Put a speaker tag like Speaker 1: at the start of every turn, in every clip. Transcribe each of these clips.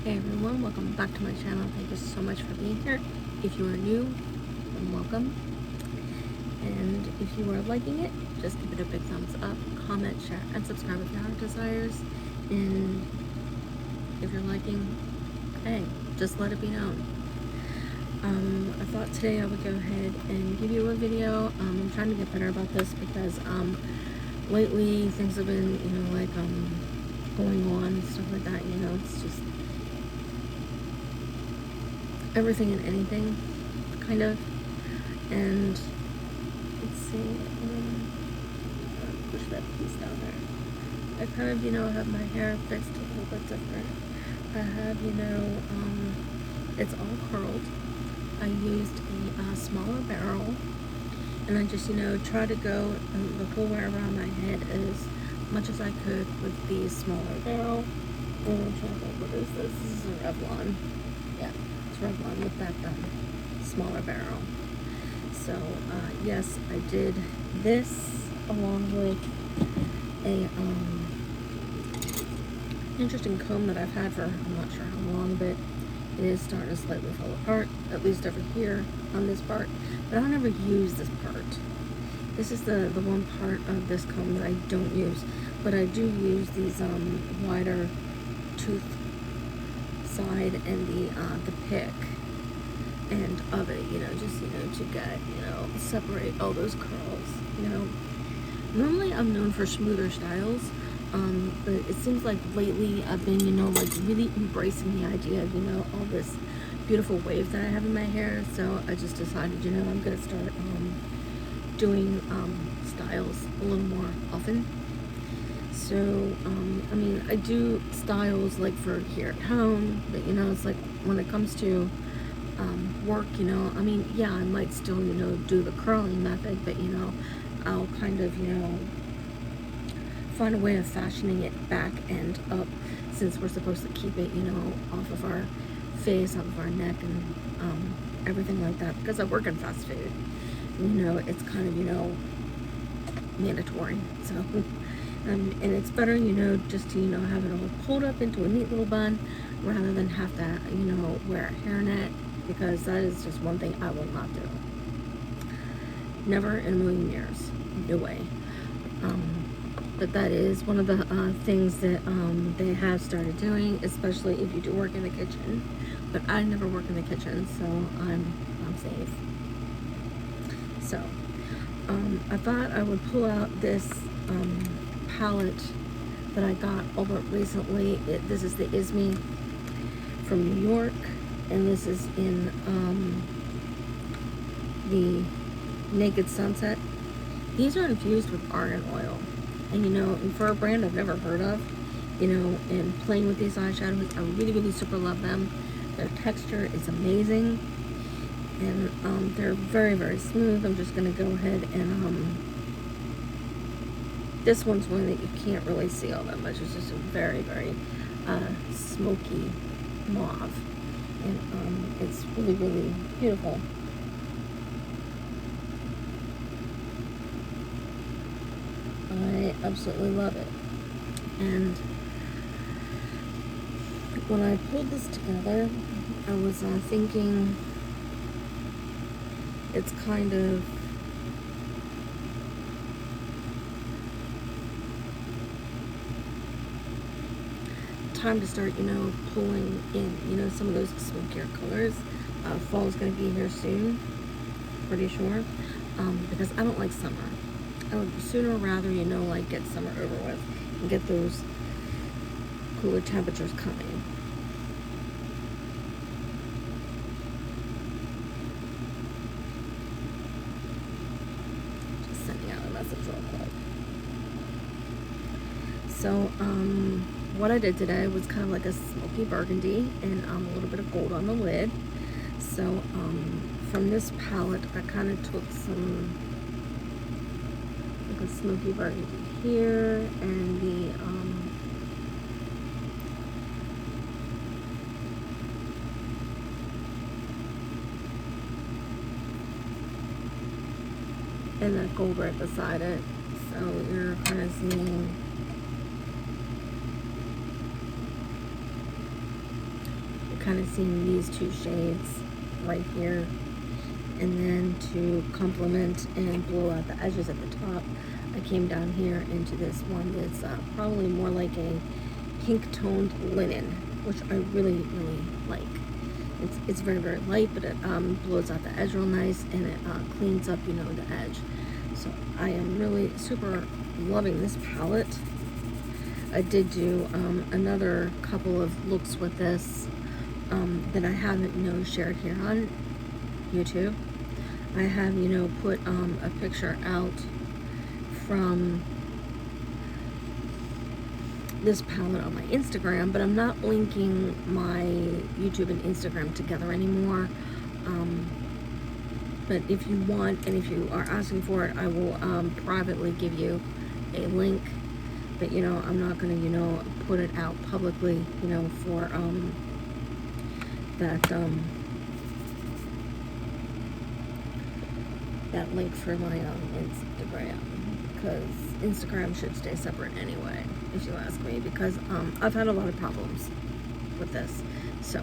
Speaker 1: Hey everyone, welcome back to my channel. Thank you so much for being here. If you are new, then welcome. And if you are liking it, just give it a big thumbs up, comment, share, and subscribe if your heart desires. And if you're liking, hey, just let it be known. I thought today I would go ahead and give you a video. I'm trying to get better about this because lately things have been, going on and stuff like that. It's just everything and anything, kind of. And let's see, push that piece down there. I kind of, have my hair fixed a little bit different. I have, it's all curled. I used a smaller barrel, and I just, try to go the whole way around my head as much as I could with the smaller barrel. And I'm trying to think, what is this? This is a Revlon. Yeah, it's Revlon with that smaller barrel. So, yes, I did this along with a interesting comb that I've had for, I'm not sure how long, but it is starting to slightly fall apart, at least over here on this part. But I don't ever use this part. This is the one part of this comb that I don't use. But I do use these wider tooth side and the pick end of it, just, to get, separate all those curls, Normally I'm known for smoother styles, but it seems like lately I've been, really embracing the idea of, all this beautiful wave that I have in my hair. So I just decided, I'm going to start doing styles a little more often. So, I do styles like for here at home, but, it's like when it comes to work, yeah, I might still, do the curling method, but, I'll kind of, find a way of fashioning it back and up, since we're supposed to keep it, off of our face, off of our neck, and everything like that, because I work in fast food. It's kind of, mandatory. So, and it's better, just to, have it all pulled up into a neat little bun, rather than have to, wear a hairnet, because that is just one thing I will not do. Never in a million years. No way. But that is one of the things that they have started doing, especially if you do work in the kitchen. But I never work in the kitchen, so I'm safe. So, I thought I would pull out this palette that I got over recently. This is the Esme from New York, and this is in the Naked Sunset. These are infused with argan oil, and and for a brand I've never heard of, and playing with these eyeshadows, I really super love them. Their texture is amazing, and they're very smooth. I'm just gonna go ahead and this one's one that you can't really see all that much. It's just a very smoky mauve, and it's really beautiful. I absolutely love it. And when I pulled this together, I was thinking it's kind of time to start, pulling in, some of those smokier colors. Fall's going to be here soon, pretty sure, because I don't like summer. I would sooner rather, get summer over with and get those cooler temperatures coming. Just sending out a message real quick. So, what I did today was kind of like a smoky burgundy and a little bit of gold on the lid. So, from this palette, I kind of took some a smoky burgundy here, and the and that gold right beside it. So you're kind of seeing kind of seeing these two shades right here, and then to complement and blow out the edges at the top, I came down here into this one that's probably more like a pink toned linen, which I really like. It's very, very light, but it blows out the edge real nice, and it cleans up, you know, the edge. So I am really super loving this palette. I did do another couple of looks with this that I haven't, you know, shared here on YouTube. I have, you know, put a picture out from this palette on my Instagram, but I'm not linking my YouTube and Instagram together anymore. But if you want, and if you are asking for it, I will privately give you a link. But, you know, I'm not going to, you know, put it out publicly, you know, for that link for my Instagram, because Instagram should stay separate anyway, if you ask me, because I've had a lot of problems with this. So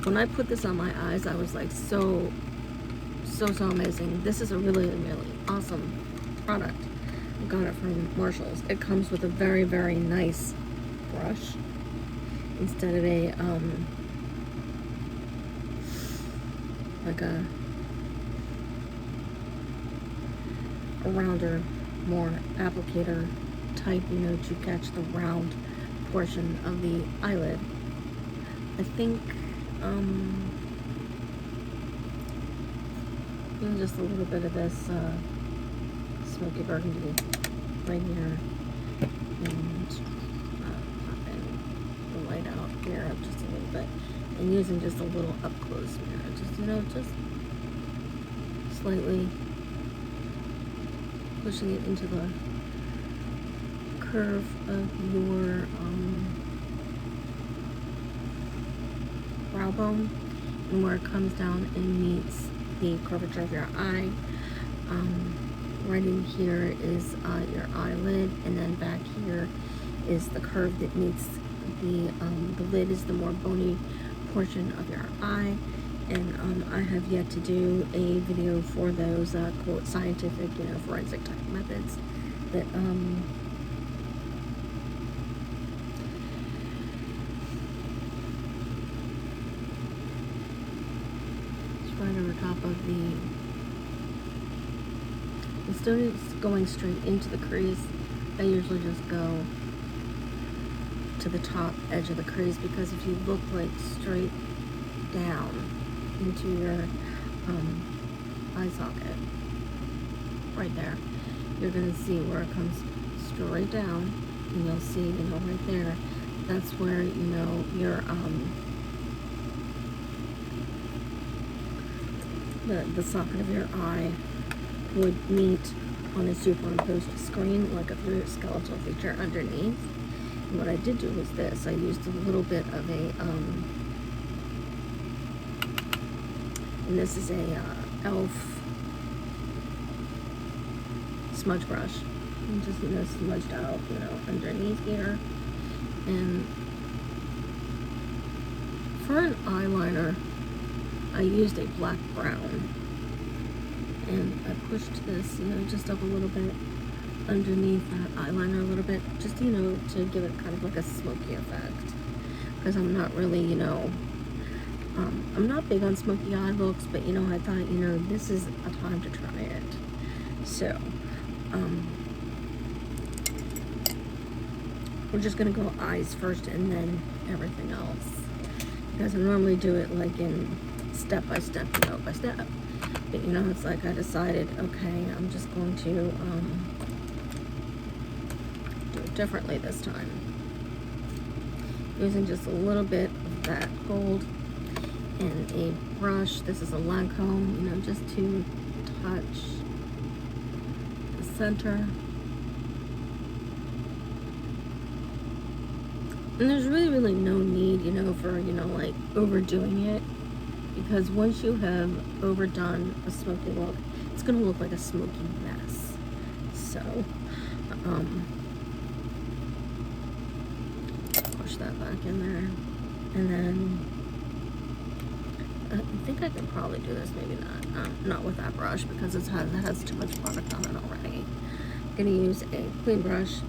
Speaker 1: when I put this on my eyes, I was like, so amazing. This is a really awesome product. I got it from Marshall's. It comes with a very, very nice brush instead of a like a rounder, more applicator type, you know, to catch the round portion of the eyelid. I think just a little bit of this smoky burgundy right here, and popping the light out here up just a little bit, and using just a little up close mirror, just, you know, just slightly pushing it into the curve of your brow bone, and where it comes down and meets the curvature of your eye. Right in here is your eyelid, and then back here is the curve that meets the lid, is the more bony portion of your eye. And I have yet to do a video for those quote scientific, you know, forensic type methods that it's right over top of the, instead of going straight into the crease, I usually just go to the top edge of the crease, because if you look like straight down into your eye socket right there, you're going to see where it comes straight down, and you'll see, you know, right there, that's where, you know, your the socket of your eye would meet on a superimposed screen, like a skeletal feature underneath. And what I did do was this: I used a little bit of a and this is a e.l.f. smudge brush, and just, you know, smudged out, you know, underneath here. And for an eyeliner, I used a black brown, and I pushed this, you know, just up a little bit underneath that eyeliner a little bit, just, you know, to give it kind of like a smoky effect, because I'm not really, you know, I'm not big on smoky eye looks, but, you know, I thought, you know, this is a time to try it. So we're just gonna go eyes first and then everything else, because I normally do it like in step by step, you know, by step. But, you know, it's like I decided, okay, I'm just going to do it differently this time, using just a little bit of that gold and a brush. This is a Lancome, you know, just to touch the center. And there's really no need, you know, for, you know, like overdoing it, because once you have overdone a smoky look, it's gonna look like a smoky mess. So push that back in there. And then I think I could probably do this, maybe not with that brush because it has too much product on it already. I'm gonna use a clean brush.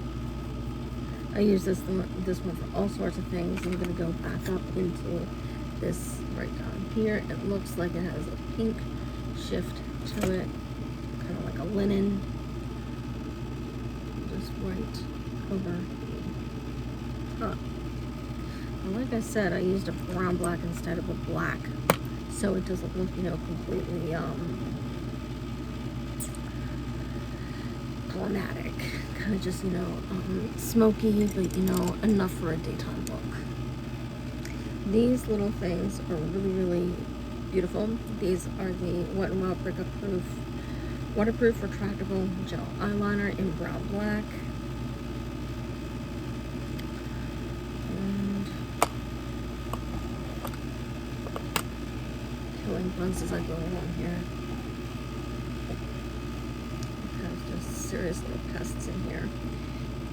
Speaker 1: I use this one for all sorts of things. I'm gonna go back up into this right down here. It looks like it has a pink shift to it, kind of like a linen, just right over the top. And like I said, I used a brown black instead of a black, so it doesn't look, you know, completely dramatic. Kind of just, you know, smoky, but, you know, enough for a daytime look. These little things are really, really beautiful. These are the Wet n Wild Breakup Proof Waterproof Retractable Gel Eyeliner in brown black. And killing bugs as I go along here. There's just serious little pests in here.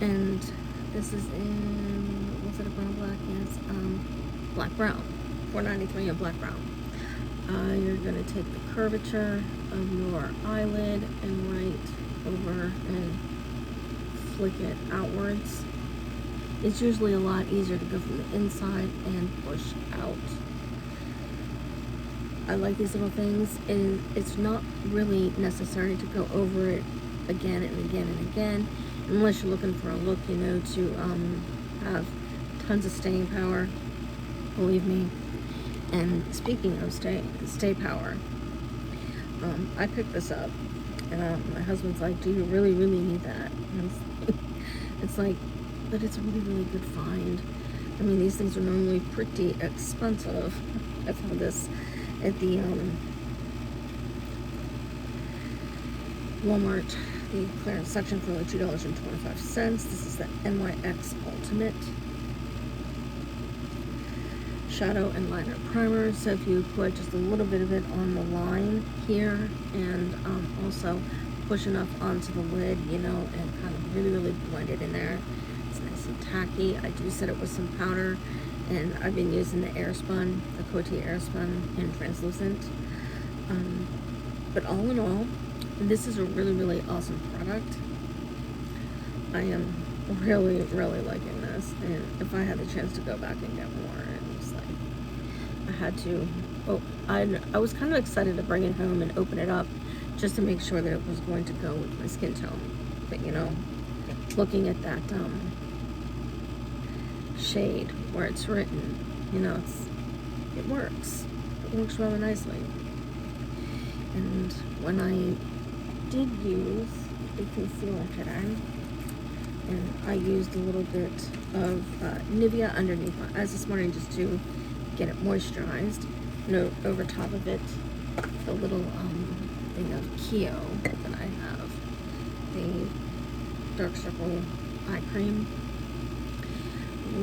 Speaker 1: And this is in, was it a brown black? Yes, black brown. $4.93 in black brown. You're going to take the curvature of your eyelid and right over and flick it outwards. It's usually a lot easier to go from the inside and push out. I like these little things, and it's not really necessary to go over it again and again and again, unless you're looking for a look, you know, to have tons of staying power, believe me. And speaking of stay power, I picked this up, and my husband's like, do you really need that? And it's like, but it's a really, really good find. I mean, these things are normally pretty expensive. I found this at the Walmart, the clearance section, for only $2.25. This is the NYX Ultimate Shadow and Liner Primer. So if you put just a little bit of it on the line here, and also push enough onto the lid, you know, and kind of really blend it in there. It's nice and tacky. I do set it with some powder, and I've been using the Airspun, the Coty Airspun in translucent. But all in all, this is a really awesome product. I am really liking this, and if I had the chance to go back and get more, it's like I had to. Oh, I was kind of excited to bring it home and open it up just to make sure that it was going to go with my skin tone. But you know, looking at that shade where it's written, you know, it works. It works rather nicely. And when I did use a concealer today, and I used a little bit of Nivea underneath my eyes this morning just to get it moisturized. And over top of it, the little thing of Keo that I have, the Dark Circle Eye Cream.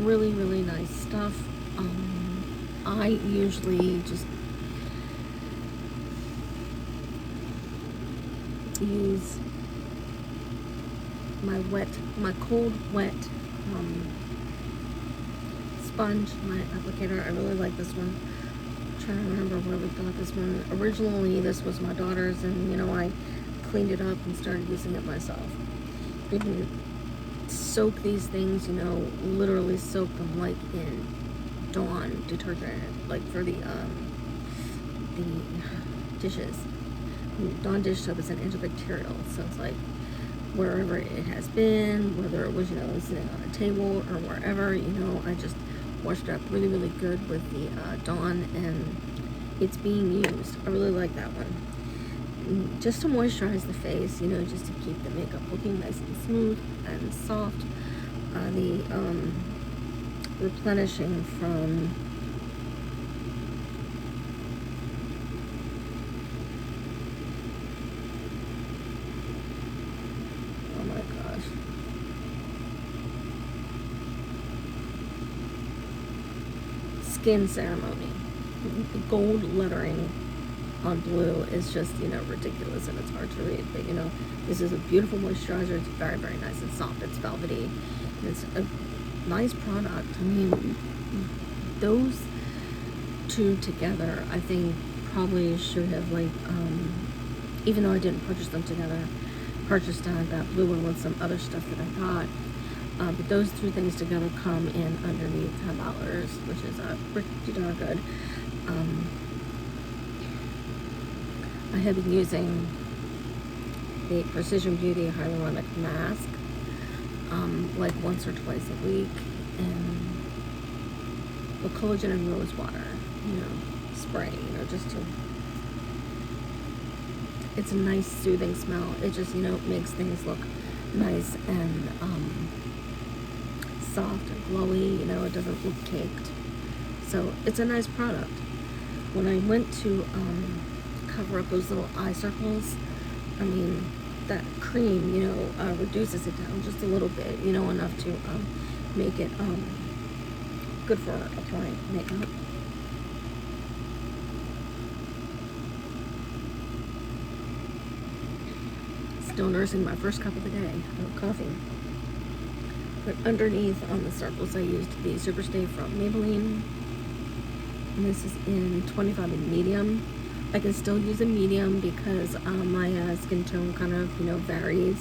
Speaker 1: Really nice stuff. I usually just use my cold wet sponge, my applicator. I really like this one. I'm trying to remember where we got this one. Originally this was my daughter's, and you know, I cleaned it up and started using it myself. You can soak these things, you know, literally soak them like in Dawn detergent, like for the dishes. Dawn dish soap is an antibacterial, so it's like wherever it has been, whether it was, you know, sitting on a table or wherever, you know, I just washed it up really good with the Dawn, and it's being used. I really like that one. Just to moisturize the face, you know, just to keep the makeup looking nice and smooth and soft. The replenishing from Skin Ceremony. The gold lettering on blue is just, you know, ridiculous, and it's hard to read, but you know, this is a beautiful moisturizer. It's very nice and soft. It's velvety, and it's a nice product. I mean, those two together, I think probably should have, like, even though I didn't purchase them together, purchased that blue one with some other stuff that I got. But those two things together come in underneath $10, which is pretty darn good. I have been using the Precision Beauty Hyaluronic Mask like once or twice a week, and the collagen and rose water, spray, just to, it's a nice soothing smell. It just, makes things look nice and soft and glowy, it doesn't look caked. So it's a nice product. When I went to cover up those little eye circles, I mean, that cream, reduces it down just a little bit, enough to make it good for applying makeup. Still nursing my first cup of the day of coffee. But underneath on the circles, I used the Super Stay from Maybelline. And this is in 25 in medium. I can still use a medium because my skin tone kind of, varies,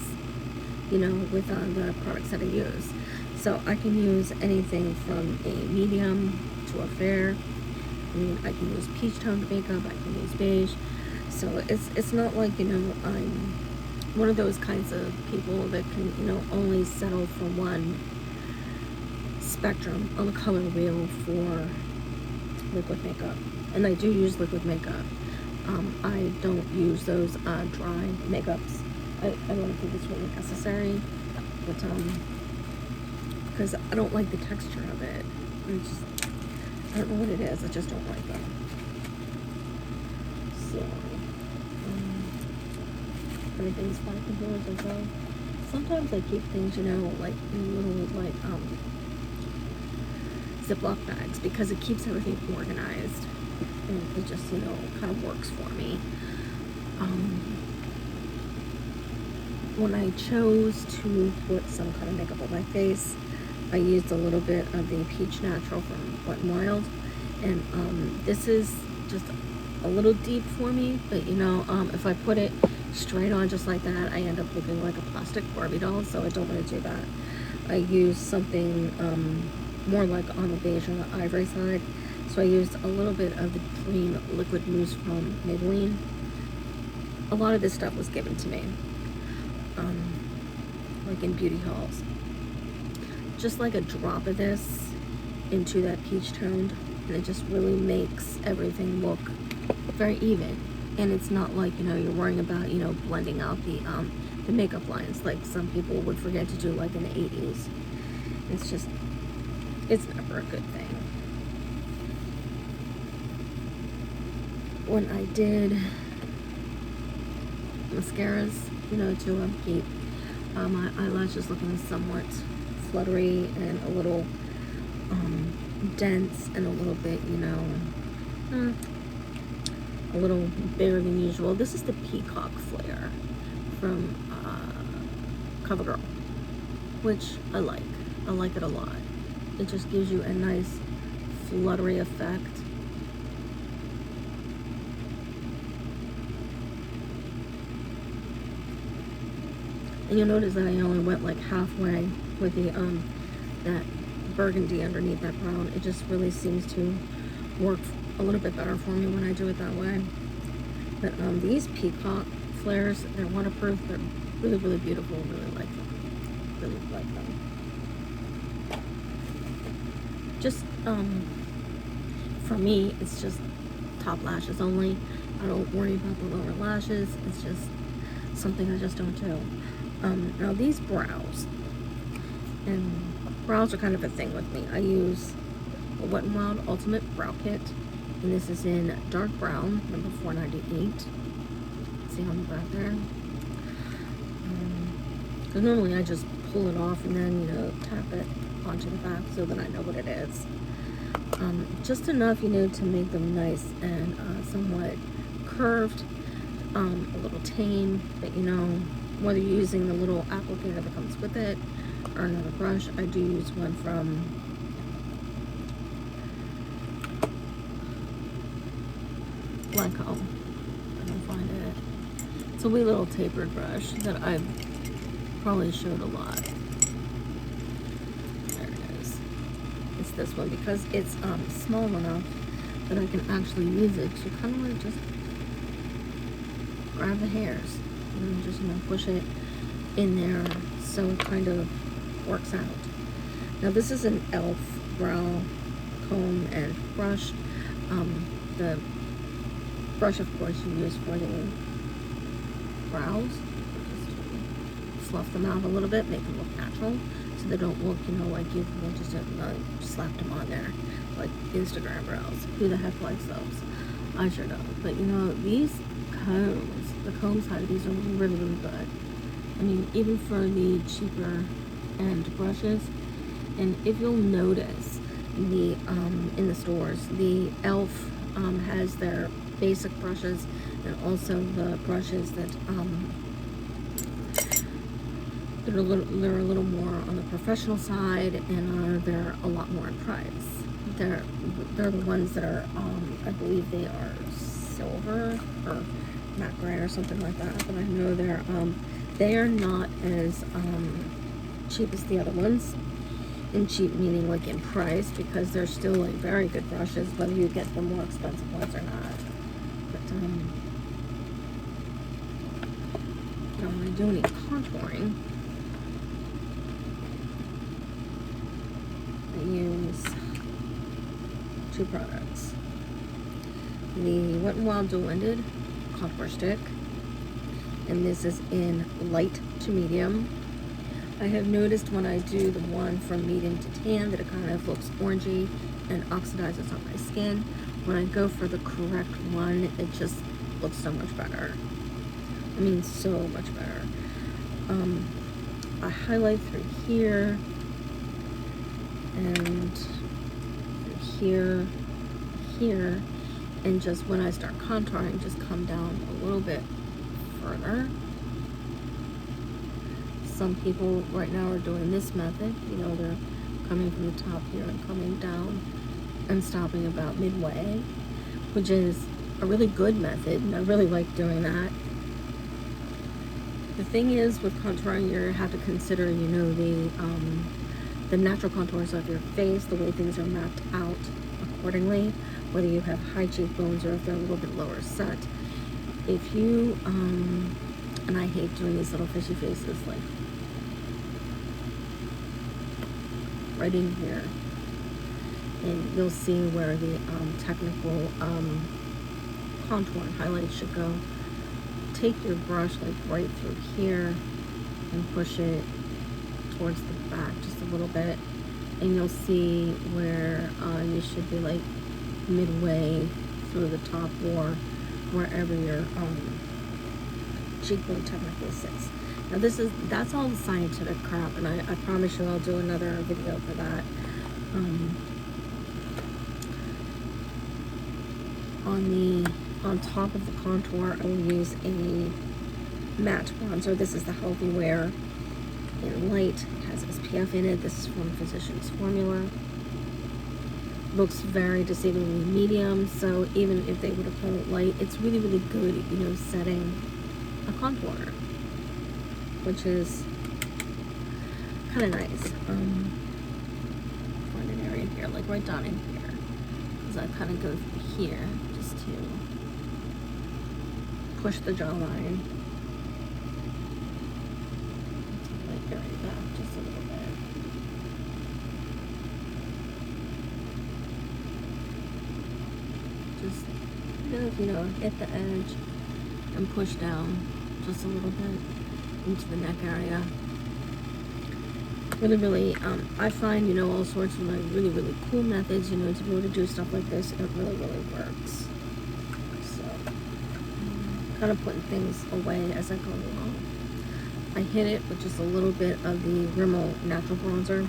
Speaker 1: with the products that I use. So I can use anything from a medium to a fair. I mean, I can use peach toned makeup, I can use beige. So it's not like, I'm one of those kinds of people that can, only settle for one spectrum on the color wheel for liquid makeup. And I do use liquid makeup. I don't use those dry makeups. I don't think it's really necessary, but because I don't like the texture of it. I don't know what it is. I just don't like it. So, everything's fine indoors as well. Sometimes I keep things, like in little Ziploc bags because it keeps everything organized. And it just, kind of works for me. When I chose to put some kind of makeup on my face, I used a little bit of the Peach Natural from Wet n Wild. And this is just a little deep for me, but if I put it straight on just like that, I end up looking like a plastic Barbie doll, so I don't want to do that. I use something more like on the beige or the ivory side. So I used a little bit of the Dream Liquid Mousse from Maybelline. A lot of this stuff was given to me, like in beauty hauls. Just like a drop of this into that peach toned, and it just really makes everything look very even. And it's not like, you're worrying about, blending out the makeup lines like some people would forget to do like in the 80s. It's never a good thing. When I did mascaras, to keep my eyelashes looking somewhat fluttery and a little dense and a little bit, a little bigger than usual. This is the Peacock Flare from CoverGirl, which I like. I like it a lot. It just gives you a nice fluttery effect. And you'll notice that I only went like halfway with the that burgundy underneath that brown. It just really seems to work a little bit better for me when I do it that way. But these Peacock flares, they're waterproof. They're really, really beautiful. Really like them. Really like them. Just for me, it's just top lashes only. I don't worry about the lower lashes. It's just something I just don't do. Now these brows, and brows are kind of a thing with me. I use a Wet n Wild Ultimate Brow Kit, and this is in dark brown, number 498. See on the back there? Because normally I just pull it off and then, tap it onto the back so that I know what it is. Just enough, to make them nice and somewhat curved, a little tame, but whether you're using the little applicator that comes with it or another brush. I do use one from Lancome. I can find it. It's a wee little tapered brush that I've probably showed a lot. There it is. It's this one because it's small enough that I can actually use it to kind of like just grab the hairs and just, you know, push it in there so it kind of works out. Now this is an e.l.f. brow comb and brush. The brush, of course, you use for the brows, just to fluff them out a little bit, make them look natural, so they don't look, you know, like you've just slapped them on there, like Instagram brows. Who the heck likes those? I sure don't. But you know, these combs, the comb side of these are really, really good. I mean, even for the cheaper end brushes. And if you'll notice, the in the stores, the e.l.f. Has their basic brushes and also the brushes that they're a little more on the professional side, and they're a lot more in price. They're the ones that are I believe they are silver or matte gray or something like that, but I know they are not as cheap as the other ones. And cheap meaning like in price, because they're still like very good brushes, whether you get the more expensive ones or not. But you know, when I do any contouring, I use two products. The Wet n Wild Dual Ended Contour Stick, and this is in light to medium. I have noticed when I do the one from medium to tan that it kind of looks orangey and oxidizes on my skin. When I go for the correct one, it just looks so much better. I mean, so much better. I highlight through here and through here, and just when I start contouring, just come down a little bit further. Some people right now are doing this method. You know, they're coming from the top here and coming down and stopping about midway, which is a really good method, and I really like doing that. The thing is, with contouring, you have to consider, you know, the natural contours of your face, the way things are mapped out accordingly, whether you have high cheekbones or if they're a little bit lower set. If you, and I hate doing these little fishy faces, like right in here, and you'll see where the technical contour and highlight should go. Take your brush like right through here and push it towards the back just a little bit, and you'll see where you should be like midway through the top, or wherever your cheekbone technically sits. Now that's all the scientific crap, and I promise you I'll do another video for that. On top of the contour, I will use a matte bronzer. This is the Healthy Wear in light. It has SPF in it. This is from Physicians Formula. Looks very deceivingly medium, so even if they would have called it light, it's really, really good, you know, setting a contour, which is kind of nice. Find an area in here, like right down in here, because I kind of go through here just to push the jawline. Like area back just a little bit. Just, you know, hit the edge and push down just a little bit into the neck area. Really, really, I find, you know, all sorts of like really, really cool methods, you know, to be able to do stuff like this. It really, really works. So, kind of putting things away as I go along. I hit it with just a little bit of the Rimmel Natural Bronzer.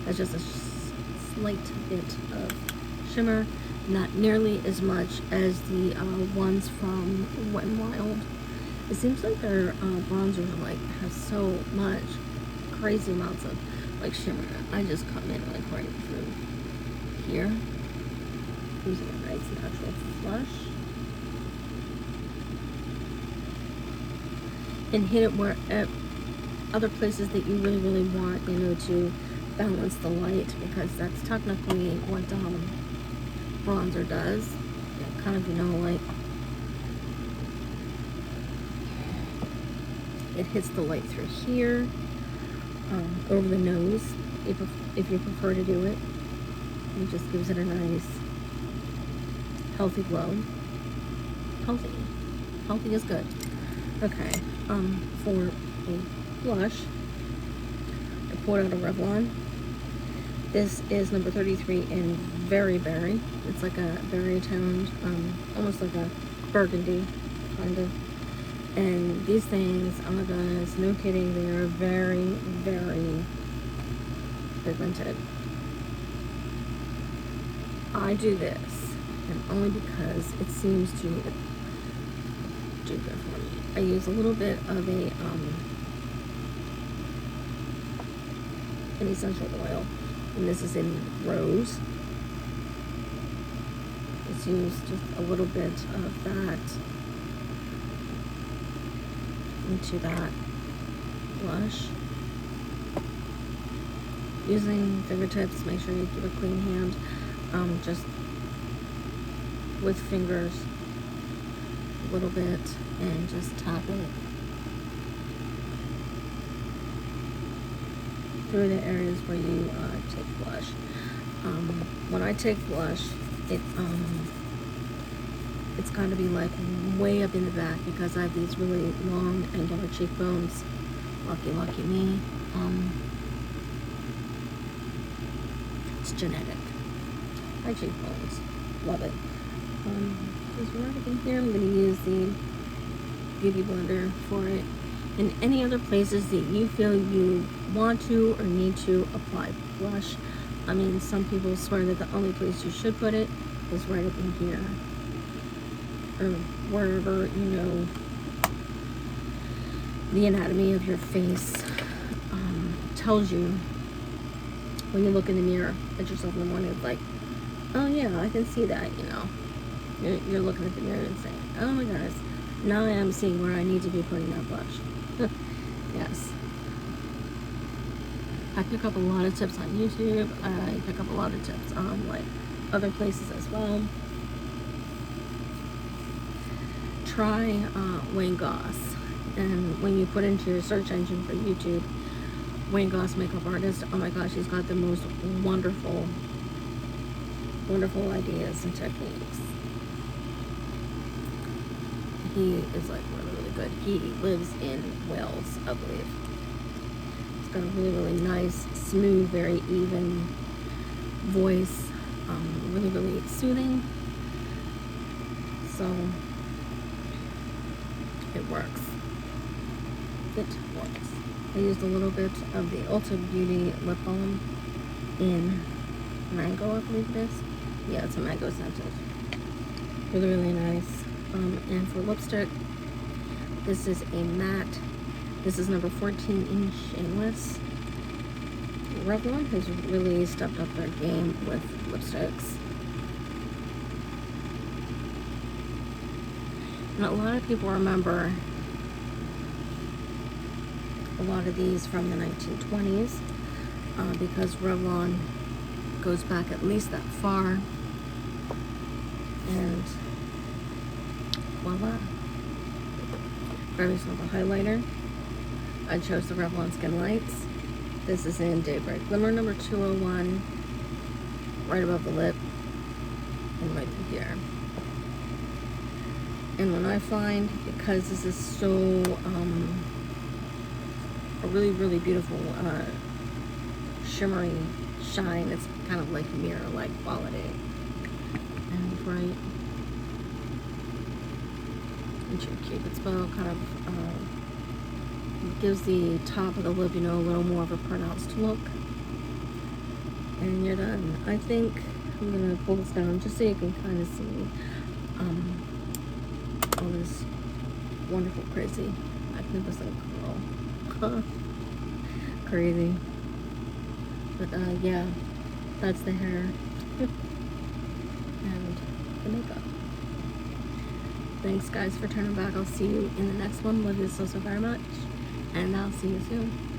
Speaker 1: That's just a slight bit of shimmer. Not nearly as much as the ones from Wet n Wild. It seems like their bronzers like have so much crazy amounts of like shimmer. I just come in like right through here, using a nice natural flush, and hit it where other places that you really want, you know, to balance the light, because that's technically what bronzer does. It kind of, you know, like it hits the light through here, over the nose, if you prefer to do it. It just gives it a nice healthy glow. Healthy is good. Okay, for a blush, I poured out a Revlon. This is number 33 in Very Berry. It's like a berry toned, almost like a burgundy, kind of. And these things, oh my goodness, no kidding, they are very pigmented. I do this, and only because it seems to do good for me. I use a little bit of an essential oil, and this is in Rose. Let's use just a little bit of that into that blush. Using fingertips, make sure you keep a clean hand. Just with fingers, a little bit, and just tap it through the areas where you take blush. When I take blush, it's got to be like way up in the back, because I have these really long angular cheekbones. Lucky me. It's genetic. My cheekbones. Love it. Just right up in here, I'm going to use the Beauty Blender for it. And any other places that you feel you want to or need to apply blush. I mean, some people swear that the only place you should put it is right up in here, or wherever, you know, the anatomy of your face tells you when you look in the mirror at yourself in the morning. It's like, oh yeah, I can see that, you know. You're looking at the mirror and saying, oh my goodness, now I am seeing where I need to be putting that blush. Yes. I pick up a lot of tips on YouTube. I pick up a lot of tips on like other places as well. Try Wayne Goss, and when you put into your search engine for YouTube, Wayne Goss makeup artist, oh my gosh, he's got the most wonderful ideas and techniques. He is like really good. He lives in Wales, I believe. He's got a really nice, smooth, very even voice, really soothing. So it works. I used a little bit of the Ulta Beauty lip balm in Mango, I believe it is. Yeah, it's a mango scented. Really nice. And for lipstick, this is a matte. This is number 14 in Shameless. Revlon has really stepped up their game with lipsticks. And a lot of people remember a lot of these from the 1920s because Revlon goes back at least that far. And voila. Grab yourself a highlighter. I chose the Revlon Skin Lights. This is in Daybreak Glimmer number 201, right above the lip and right through here. And when I find, because this is so a really beautiful shimmery shine, it's kind of like mirror-like quality. And right into your Cupid's bow, kind of gives the top of the lip, you know, a little more of a pronounced look. And you're done. I think I'm gonna pull this down just so you can kind of see all this wonderful, crazy, magnificent curl. Crazy. But yeah, that's the hair and the makeup. Thanks guys for turning back. I'll see you in the next one. Love you so very much, and I'll see you soon.